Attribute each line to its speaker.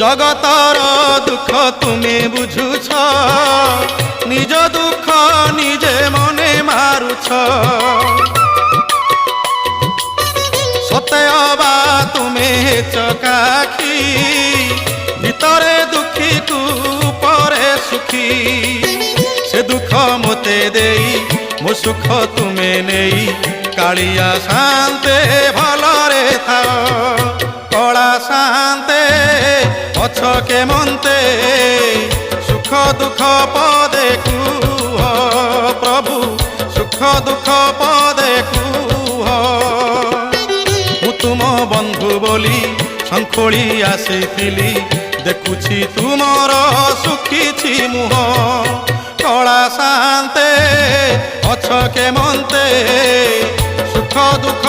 Speaker 1: জগতর দুঃখ তুমি বুঝুছ, নিজ দুঃখ নিজে মনে মারুছ। সতে অবা তুমি চকাখি, ভিতরে দুঃখী কু পরে সুখী। সে দুঃখ মতে দেই মো সুখ তুমে নেই, কালিয়া শান্তে ভলরে থাও। কলা শান্তে অছ কেমন্তে, সুখ দুঃখ পদে কুহ প্রভু, সুখ দুঃখ পদে কুহ। মু তুম বন্ধু বলি শঙ্খোଳି আসিছিলি, দেখুছি তুমর সুখিছি মুহ। কলা শান্তে অছ কেমন্তে, সুখ দুঃখ